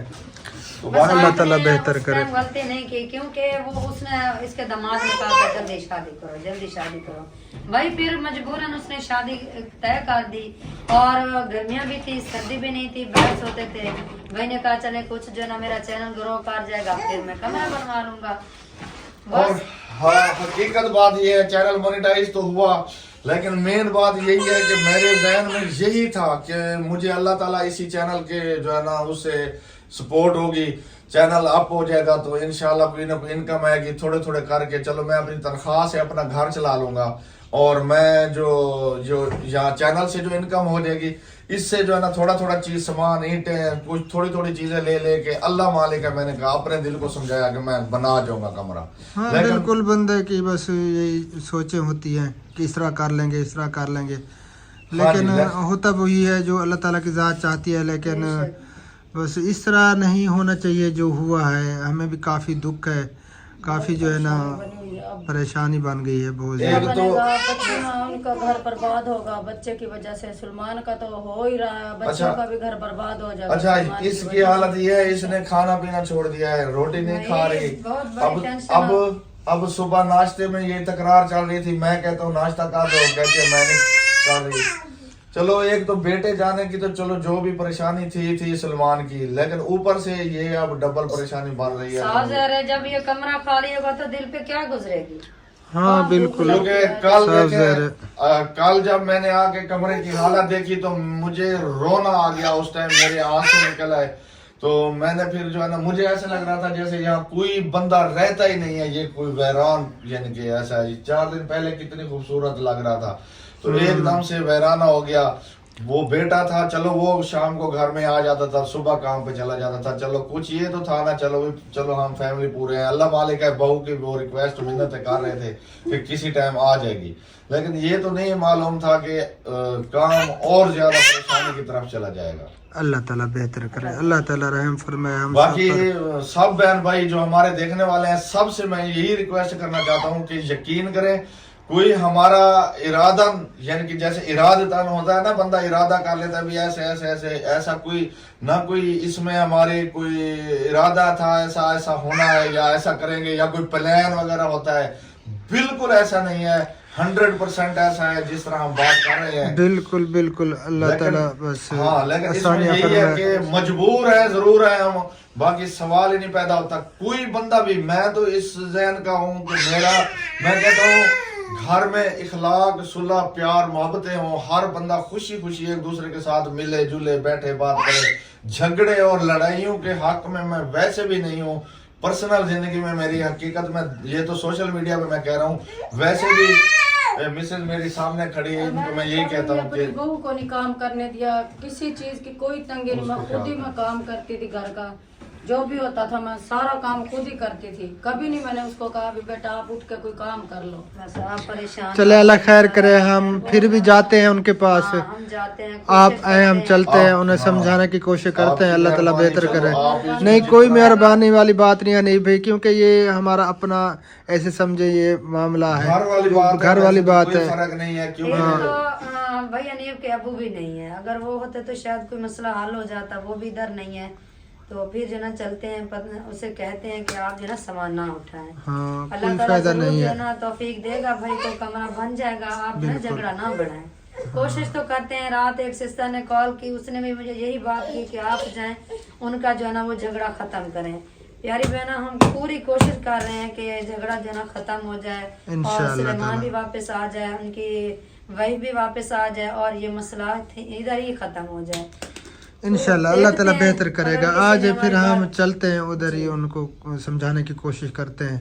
तो बस अल्लाह आपने ताला बेहतर उस करे। टाइम गलती नहीं की, क्योंकि वो उसने इसके दामाद ने कहा था जल्दी शादी करो जल्दी शादी करो। भाई फिर मजबूरन उसने शादी तय कर दी, और गर्मियां भी थी सर्दी भी नहीं थी, बहस होते थे। भाई ने कहा चले कुछ जो ना मेरा चैनल ग्रो कर जाएगा, फिर मैं कमरा बनवा लूंगा। और बस हाँ हकीकत बात ये है, चैनल मोनेटाइज तो हुआ, लेकिन मेन बात यही है कि मेरे जहन में यही था कि मुझे अल्लाह ताला इसी चैनल के जो है ना उससे सपोर्ट होगी, चैनल अप हो जाएगा तो इंशाल्लाह कोई ना कोई इनकम आएगी, थोड़े थोड़े करके चलो मैं अपनी तनख्वाह से अपना घर चला लूंगा। और मैं जो यहाँ चैनल से जो इनकम हो जाएगी इससे जो है ना थोड़ा थोड़ा चीज सामान ईंटें कुछ थोड़ी थोड़ी चीजें ले के अल्लाह मालिक है, मैंने कहा अपने दिल को समझाया कि मैं बना जाऊंगा कमरा। हाँ लेकिन बिल्कुल, बंदे की बस यही सोचें होती हैं कि इस तरह कर लेंगे इस तरह कर लेंगे, लेकिन होता वही है जो अल्लाह ताला की ज़ात चाहती है। लेकिन बस इस तरह नहीं होना चाहिए जो हुआ है, हमें भी काफ़ी दुख है, काफ़ी जो है ना परेशानी बन गई है बहुत एक ज़्यादा। तो बच्चे ना उनका घर बर्बाद होगा बच्चे की वजह से। सलमान का तो हो ही रहा है, बच्चों अच्छा। का भी घर बर्बाद हो जाएगा। अच्छा सलमान की इसकी वजह से। हालत ये है, इसने खाना पीना छोड़ दिया है, रोटी नहीं खा रही। बहुत बड़ी अब टेंशन अब सुबह नाश्ते में ये तकरार चल रही थी, मैं कहता हूँ नाश्ता कर दो, कहते मैं नहीं कर रही। चलो एक तो बेटे जाने की तो चलो जो भी परेशानी थी सलमान की, लेकिन ऊपर से ये अब डबल परेशानी बन रही है। साफ ज़ाहिर है जब ये कमरा खाली होगा तो दिल पे क्या गुजरेगी। हाँ बिल्कुल। क्योंकि कल जब मैंने आके कमरे की हालत देखी तो मुझे रोना आ गया, उस टाइम मेरे आंसू निकल आए। तो मैंने फिर जो है ना मुझे ऐसा लग रहा था जैसे यहाँ कोई बंदा रहता ही नहीं है, ये कोई वैरान यानी कि ऐसा है। 4 दिन पहले कितनी खूबसूरत लग रहा था, तो एकदम से वैराना हो गया। वो बेटा था, चलो वो शाम को घर में आ जाता था, सुबह काम पे चला जाता था, चलो कुछ ये तो था ना, चलो हम फैमिली पूरे हैं, अल्लाह मालिक है, बहू की वो रिक्वेस्ट मिन्नतें कर रहे थे कि किसी टाइम आ जाएगी, लेकिन ये तो नहीं मालूम था कि काम और ज्यादा परेशानी की तरफ चला जाएगा। अल्लाह ताला बेहतर करे, अल्लाह ताला रहम फरमाए हम बाकी सब पर। सब बहन भाई जो हमारे देखने वाले हैं, सबसे मैं यही रिक्वेस्ट करना चाहता हूँ कि यकीन करें, कोई हमारा इरादा, यानी कि जैसे इरादतन होता है ना, बंदा इरादा कर लेता है भी ऐसे ऐसे ऐसे, ऐसा कोई ना, कोई इसमें हमारे कोई इरादा था ऐसा ऐसा होना है या ऐसा करेंगे या कोई प्लान वगैरह होता है, बिल्कुल ऐसा नहीं है। 100% ऐसा है जिस तरह हम बात कर रहे हैं, बिल्कुल बिल्कुल, अल्लाह ताला बस हाँ, लेकिन इसमें आसानियां यही है फरमाए। कि मजबूर है, जरूर है हम, बाकी सवाल ही नहीं पैदा होता। कोई बंदा भी, मैं तो इस ज़हन का हूँ कि मैं कहता हूँ घर में इखलाक, सुलह, प्यार, मोहब्बतें हों, हर बंदा खुशी खुशी एक दूसरे के साथ मिले जुले बैठे बात करे। झगड़े और लड़ाइयों के हक में मैं वैसे भी नहीं हूँ, पर्सनल जिंदगी में मेरी हकीकत में, ये तो सोशल मीडिया पे मैं कह रहा हूँ, वैसे भी मिसेज मेरी सामने खड़ी है, इनको मैं यही कहता हूँ कि बहू को नहीं काम करने दिया, किसी चीज की कोई तंगी नहीं, मैं खुद ही मैं काम करती थी, घर का जो भी होता था मैं सारा काम खुद ही करती थी, कभी नहीं मैंने उसको कहा भी बेटा आप उठ के कोई काम कर लो। बस आप परेशान चले अल्लाह खैर करे, हम फिर भी जाते हैं उनके पास, हम जाते हैं, आप आए हम चलते हैं, उन्हें समझाने की कोशिश करते हैं, अल्लाह ताला बेहतर करे। नहीं कोई मेहरबानी वाली बात नहीं है, नहीं भाई, क्योंकि ये हमारा अपना ऐसे समझे ये मामला है, घर वाली बात घर वाली बात कोई है। फर्क नहीं है, क्योंकि तो भाई अनीब के अबू भी नहीं है, अगर वो होते तो शायद कोई मसला हल हो जाता, वो भी इधर नहीं है, तो फिर जो ना चलते हैं, उसे कहते हैं कि आप जो ना सामान ना उठाएं। हाँ, अल्लाह कोई ताला फायदा जरूर नहीं जो है। ना तौफीक देगा, भाई को कमरा बन जाएगा, आप ना झगड़ा ना बढ़ाएं। कोशिश तो करते हैं। रात एक सिस्टर ने कॉल की, उसने भी मुझे यही बात की कि आप जाएं, उनका जो है ना वो झगड़ा खत्म करें। प्यारी बहना, हम पूरी कोशिश कर रहे हैं कि झगड़ा जो है ना खत्म हो जाए और सुलेमान भी वापस आ जाए, उनकी वाइफ भी वापस आ जाए और ये मसला इधर ही खत्म हो जाए इंशाल्लाह। अल्लाह ताला बेहतर करेगा। आज फिर हम चलते हैं उधर ही, उनको समझाने की कोशिश करते हैं,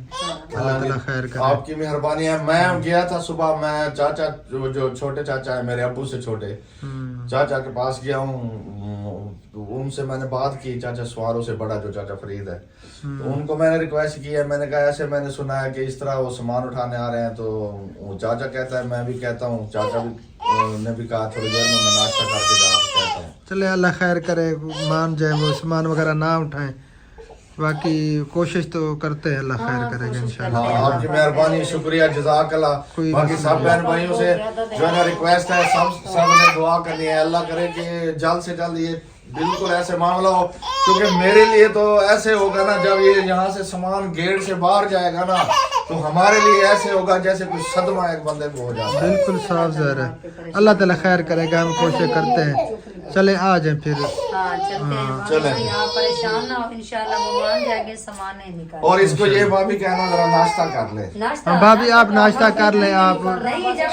अल्लाह ताला खैर करे। आपकी मेहरबानी है। मैं गया था सुबह, मैं चाचा जो छोटे चाचा है मेरे अब्बू से छोटे चाचा के पास गया हूँ, उनसे मैंने बात की, चाचा सवारों से बड़ा जो चाचा फरीद है, तो उनको मैंने रिक्वेस्ट की है, मैंने कहा ऐसे मैंने सुना है कि इस तरह वो सामान उठाने आ रहे हैं, तो वो चाचा कहता है, मैं भी कहता हूँ, चाचा भी ने भी कहा थोड़ी देर में मैं नाश्ता करके जा कहता हूँ। चले अल्लाह खैर करे, मान जाए, वो सामान वगैरह ना उठाएं, बाकी कोशिश तो करते हैं, अल्लाह खैर करेगा इंशाल्लाह। हाँ, आपकी मेहरबानी, शुक्रिया, जज़ाकल्लाह। बाकी सब बहन भाइयों से जो है ना रिक्वेस्ट है, सब ने दुआ करनी है, अल्लाह करे कि जल्द से जल्द ये बिल्कुल ऐसे मामला हो, क्योंकि मेरे लिए तो ऐसे होगा ना, जब ये यहाँ से सामान गेट से बाहर जाएगा ना, तो हमारे लिए ऐसे होगा जैसे कुछ सदमा एक बंदे को हो जाता है। बिल्कुल साफ ज़ाहिर है, अल्लाह ताला खैर करेगा, हम कोशिश करते हैं। चले आ जाए फिर। हाँ चलते हैं, चलें। भाई आप परेशान ना हो, इंशाल्लाह वो मान जाएंगे, सामान नहीं निकाल। और इसको ये भाभी कहना जरा नाश्ता कर ले। नाश्ता हाँ भाभी, आप नाश्ता कर लें, आप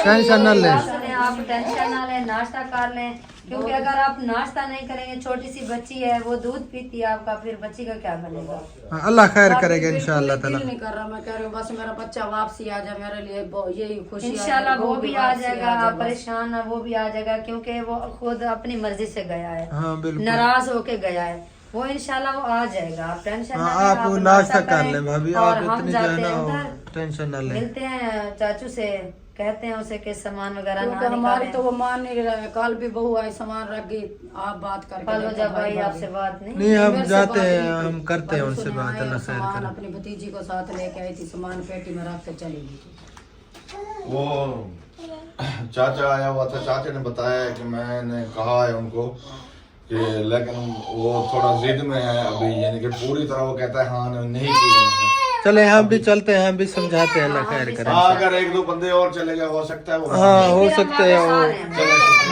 टेंशन न लें। आप टेंशन ना लें, नाश्ता कर लें, क्योंकि अगर आप नाश्ता नहीं करेंगे, छोटी सी बच्ची है, वो दूध पीती है आपका, फिर बच्ची का क्या बनेगा। हाँ, अल्लाह खैर करेगा इंशाल्लाह ताला। दिल नहीं कर रहा, मैं कह रही हूँ बस मेरा बच्चा वापसी आ जाए, मेरे लिए यही खुशी है। इंशाल्लाह वो भी आ वापसी जाएगा, आप बस। परेशान ना, वो भी आ जाएगा, क्योंकि वो खुद अपनी मर्जी से गया है, हाँ बिल्कुल। नाराज होके गया है, वो इंशाल्लाह वो आ जाएगा, आप टेंशन ना हाँ, लें, आप नाश्ता कर करें लें भाभी, और आप हम इतनी जो है जाते ना हैं उधर, टेंशन न लें। मिलते हैं चाचू से, कहते हैं उसे कि सामान वगैरह क्योंकि ना हमारी निकालें। तो वो मान नहीं रहा है, कल भी बहू आई सामान रख गई, आप बात करके कल देखो जब भाई भाभी। आपसे बात नहीं। नहीं, हम मेरे से जाते बात हैं, नहीं की। हम करते हैं परसों उनसे में बात, आए, अल्लाह खैर सामान करे। अपनी भतीजी को साथ लेके आई थी, सामान पेटी में रख के चली गई थी। वो चाचा आया हुआ था, चाचा ने बताया कि मैंने कहा है उनको कि, लेकिन वो थोड़ा जिद में है अभी, यानी कि पूरी तरह वो कहता है हाँ नहीं की। चले हम भी चलते हैं, हम भी समझाते हैं, अल्लाह खैर करे। हाँ, अगर एक दो बंदे और चले गए हो सकता है वो हाँ हो फिर हम सकते हैं, वापस आ वो रहे हैं।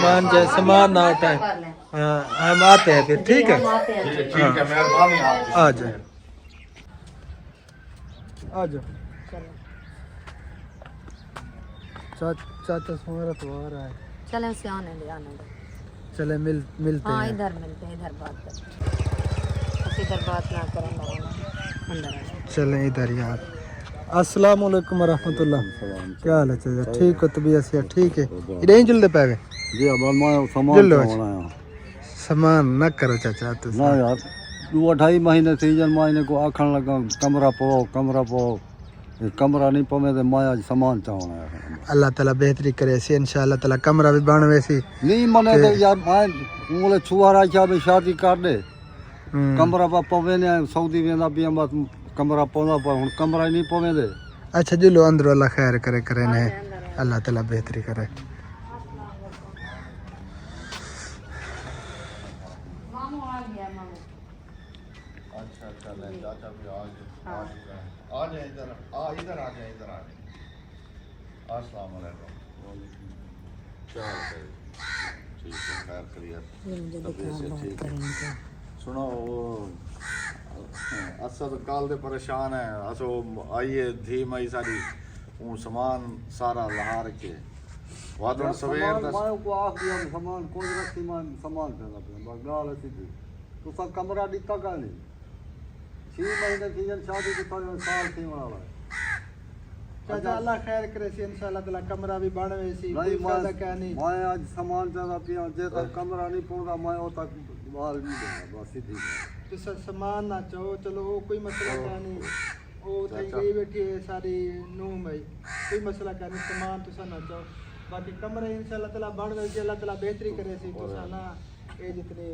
मान जाए, सामान ना उठाए। कर लें। हाँ, हम आते हैं फिर, ठीक है, हम आते हैं। ठीक है, मेहरबानी आपकी। आ जाए, आ जाओ। चाचा तुम्हारा तो आ रहा है, चलें उसे आने दे। चले मिलते हाँ हैं। इधर मिलते हैं, इधर बात करते हैं, बस इधर बात ना करें, अंदर आ जाओ। चले इधर यार, अस्सलाम वालेकुम रहमतुल्लाह। क्या हाल है चाचा? ठीक हो? तबीयत से ठीक है? इधर जल्दी पावे जी अब मैं सामान जल्लो चावना है सामान न करो चाचा तो ना यार 2-2.5 महीने सीजन महीने को आखन लगा कमरा पाओ ये कमरा नहीं पवे तो मैं आज सामान चावना है अल्लाह ताला बेहतरी करे सी इंशाल्लाह ताला कमरा भी बन वैसी नहीं मने तो यार मैं बोले छुआरा क्या भी शादी कर दे कमरा पा पवे ने सऊदी वेंदा भी हम कमरा पौंदा पर हुन कमरा ही नहीं पवे दे अच्छा जी लो अंदर अल्लाह खैर करे ने अल्लाह ताला बेहतरी करे अच्छा अच्छा ले चाचा भी आ जाए इधर आ जाए अस्सलाम वालेकुम चलो ठीक है खैर खैरियत तबीयत से ठीक है सुनो वो असा तो काल दे परेशान है असो आइए धी मई सारी वो सामान सारा लहा रखे वादन सवेर मैं को आख दिया सामान कोई रखी सामान पैदा पे गाल सीधी तो सब कमरा दिता का नहीं 6 महीने सीजन शादी को साल थी वाला चाचा अल्लाह खैर करे सी इंशाल्लाह ताला कमरा भी बन वैसी कोई फायदा क्या नहीं मैं आज सामान चाहता पिया जे तक कमरा नहीं पहुंचा मैं ओ तक बाहर नहीं देना बस सीधी तो सामान ना चाहो चलो वो कोई मसला क्या नहीं वो थई गई बैठी है सारी नूह भाई कोई मसला क्या नहीं सामान तो ना चाहो बाकी कमरे इंशाल्लाह ताला बन वैसी अल्लाह ताला बेहतरी करे सी तो ना ये जितने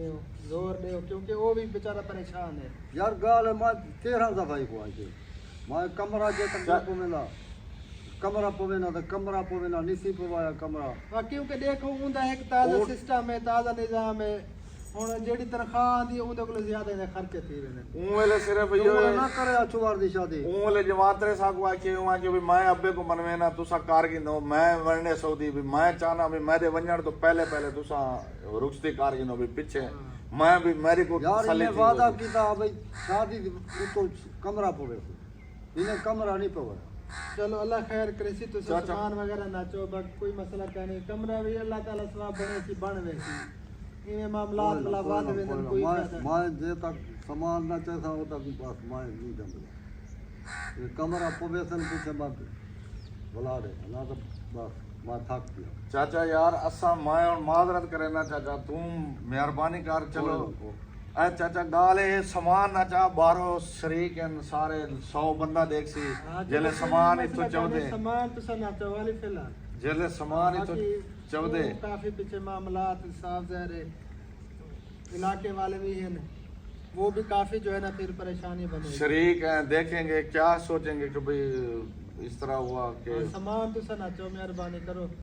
जोर दे क्योंकि वो भी बेचारा परेशान है यार गाल मैं 13 दफा ही को आज मैं कमरा जे तक को मिला कमरा पवेना तो कमरा पवेना निसी पवाया कमरा क्योंकि देखो उनका एक ताज़ा सिस्टम है ताज़ा निज़ाम है हुन जेड़ी तनख्वाह आंदी उनदे कोल ज्यादा ने खर्चे थी वेने वेले सिर्फ यो ना करे अछवार दी शादी वेले जमातरे साकू आके हुआ कि भी मैं अब्बे को मनवे ना तुसा कार की नो मैं वरने सऊदी भी मैं चाहना भी मेरे वंजण तो पहले तुसा रुखसती कार की नो भी पीछे मैं भी मेरे को यार इन्हें वादा कीता भाई शादी तो कमरा पवे इन्हें कमरा नहीं पवे चलो अल्लाह खैर करे सी तो सामान वगैरह ना चो बस कोई मसला क्या नहीं कमरा भी अल्लाह ताला सवाब बने सी बन वैसी इने मामलात वाला बात वेंदन कोई मैं जे तक सामान ना चाहता हो तक बस मैं नहीं जम ये कमरा पवेसन पीछे मत बुला दे ना तो बस मैं थक गया चाचा यार असा मैं और माजरत करे ना चाचा तुम मेहरबानी कर चलो ए चाचा गाल है सामान ना चा बारो शरीक हैं सारे 100 बंदा देख सी जेले सामान ही तो चौदे सामान तो सना चवाली फिलहाल जेले सामान ही तो चौदे काफी पीछे मामलात साफ ज़ाहिर इलाके वाले भी हैं वो भी काफी जो है ना फिर परेशानी बने शरीक हैं देखेंगे क्या सोचेंगे कि भाई इस तरह हुआ कि सामान तो सना चो मेहरबानी करो